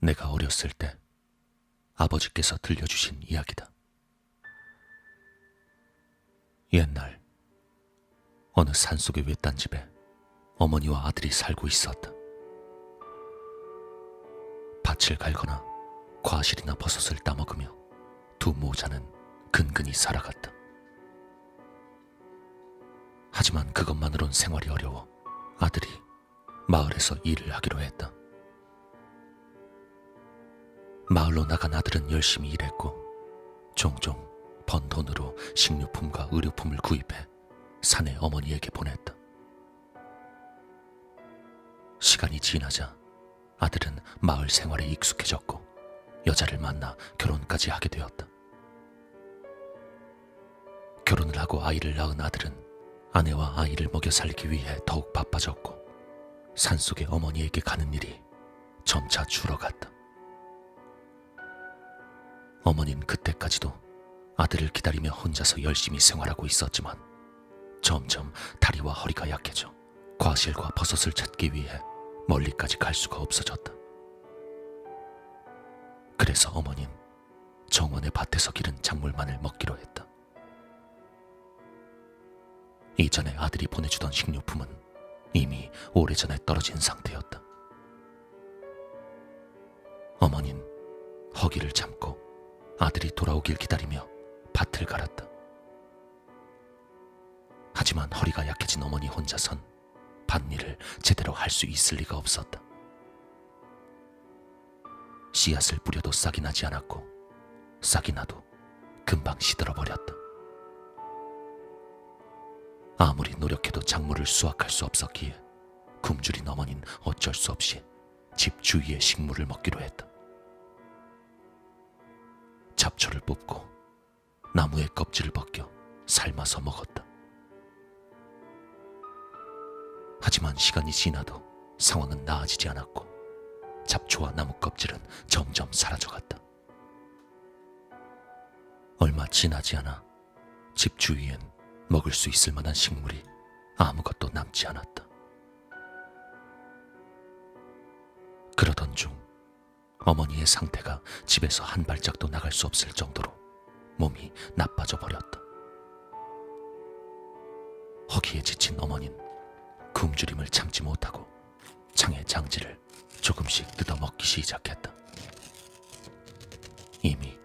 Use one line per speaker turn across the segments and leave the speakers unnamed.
내가 어렸을 때 아버지께서 들려주신 이야기다. 옛날 어느 산속의 외딴 집에 어머니와 아들이 살고 있었다. 밭을 갈거나 과실이나 버섯을 따먹으며 두 모자는 근근히 살아갔다. 하지만 그것만으론 생활이 어려워 아들이 마을에서 일을 하기로 했다. 마을로 나간 아들은 열심히 일했고 종종 번 돈으로 식료품과 의료품을 구입해 사내 어머니에게 보냈다. 시간이 지나자 아들은 마을 생활에 익숙해졌고 여자를 만나 결혼까지 하게 되었다. 결혼을 하고 아이를 낳은 아들은 아내와 아이를 먹여 살리기 위해 더욱 바빠졌고 산속의 어머니에게 가는 일이 점차 줄어갔다. 어머니는 그때까지도 아들을 기다리며 혼자서 열심히 생활하고 있었지만 점점 다리와 허리가 약해져 과실과 버섯을 찾기 위해 멀리까지 갈 수가 없어졌다. 그래서 어머니는 정원의 밭에서 기른 작물만을 먹기로 했다. 이전에 아들이 보내주던 식료품은 이미 오래전에 떨어진 상태였다. 어머니는 허기를 참고 아들이 돌아오길 기다리며 밭을 갈았다. 하지만 허리가 약해진 어머니 혼자선 밭일을 제대로 할 수 있을 리가 없었다. 씨앗을 뿌려도 싹이 나지 않았고 싹이 나도 금방 시들어버렸다. 아무리 노력해도 작물을 수확할 수 없었기에 굶주린 어머니는 어쩔 수 없이 집 주위의 식물을 먹기로 했다. 잡초를 뽑고 나무의 껍질을 벗겨 삶아서 먹었다. 하지만 시간이 지나도 상황은 나아지지 않았고 잡초와 나무 껍질은 점점 사라져갔다. 얼마 지나지 않아 집 주위엔 먹을 수 있을 만한 식물이 아무것도 남지 않았다. 그러던 중 어머니의 상태가 집에서 한 발짝도 나갈 수 없을 정도로 몸이 나빠져 버렸다. 허기에 지친 어머니는 굶주림을 참지 못하고 창의 장지를 조금씩 뜯어먹기 시작했다. 이미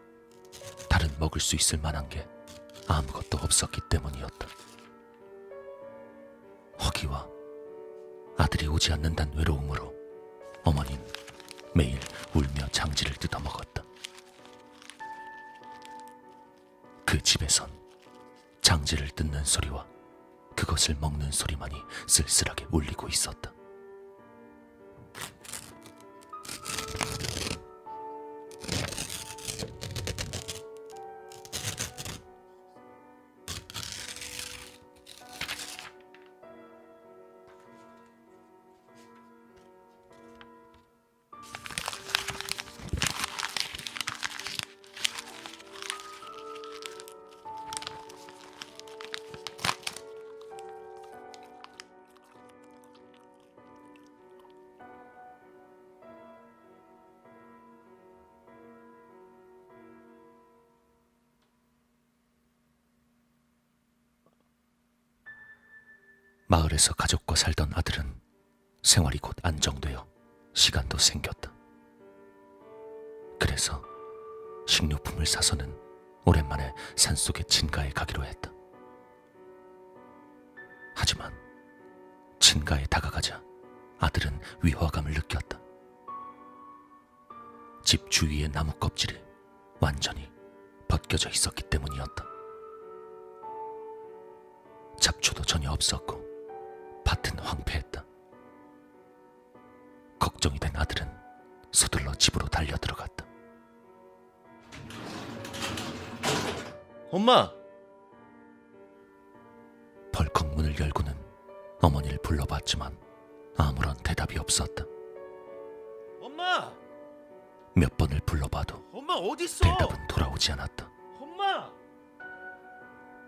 다른 먹을 수 있을 만한 게 아무것도 없었기 때문이었다. 허기와 아들이 오지 않는다는 외로움으로 어머니는 매일 울며 장지를 뜯어먹었다. 그 집에선 장지를 뜯는 소리와 그것을 먹는 소리만이 쓸쓸하게 울리고 있었다. 마을에서 가족과 살던 아들은 생활이 곧 안정되어 시간도 생겼다. 그래서 식료품을 사서는 오랜만에 산속의 친가에 가기로 했다. 하지만 친가에 다가가자 아들은 위화감을 느꼈다. 집 주위의 나무 껍질이 완전히 벗겨져 있었기 때문이었다. 잡초도 전혀 없었고 밭은 황폐했다. 걱정이 된 아들은 서둘러 집으로 달려들어갔다.
엄마!
벌컥 문을 열고는 어머니를 불러봤지만 아무런 대답이 없었다.
엄마!
몇 번을 불러봐도
엄마 어딨어?
대답은 돌아오지 않았다.
엄마!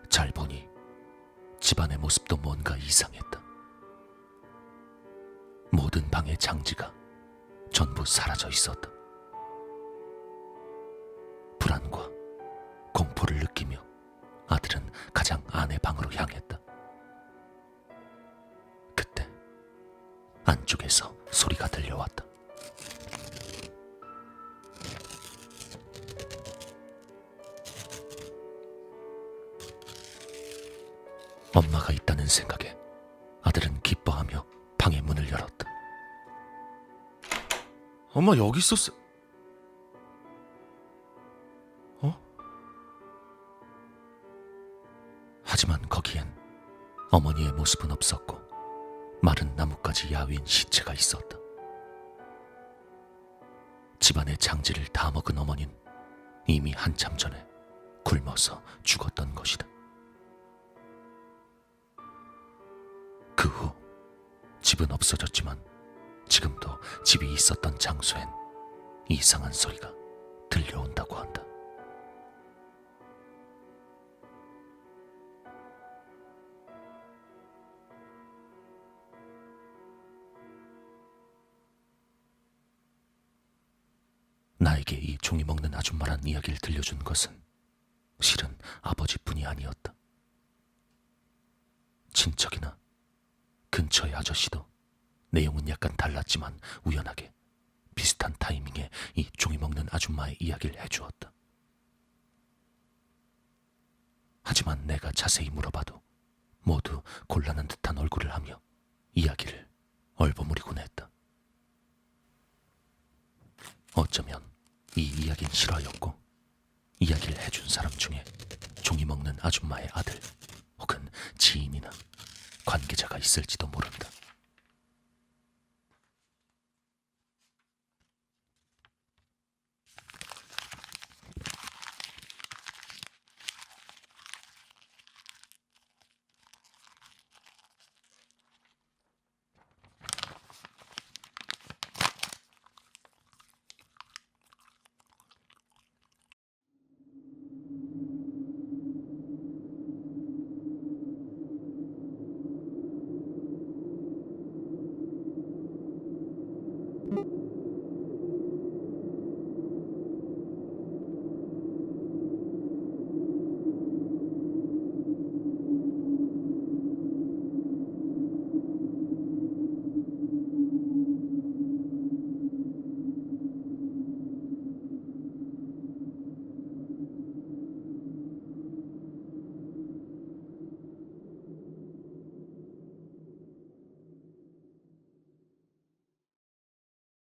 잘 보니 집안의 모습도 뭔가 이상했다. 모든 방의 장지가 전부 사라져 있었다. 엄마가 있다는 생각에 아들은 기뻐하며 방의 문을 열었다.
엄마 여기 있었어.
하지만 거기엔 어머니의 모습은 없었고 마른 나뭇가지 야윈 시체가 있었다. 집안의 장지를 다 먹은 어머니는 이미 한참 전에 굶어서 죽었던 것이다. 그 후 집은 없어졌지만 지금도 집이 있었던 장소엔 이상한 소리가 들려온다고 한다. 나에게 이 종이 먹는 아줌마란 이야기를 들려준 것은 실은 아버지뿐이 아니었다. 친척이나 근처의 아저씨도 내용은 약간 달랐지만 우연하게 비슷한 타이밍에 이 종이 먹는 아줌마의 이야기를 해주었다. 하지만 내가 자세히 물어봐도 모두 곤란한 듯한 얼굴을 하며 이야기를 얼버무리곤 했다. 어쩌면 이 이야기는 실화였고 이야기를 해준 사람 중에 종이 먹는 아줌마의 아들 혹은 지인이나 관계자가 있을지도 모른다.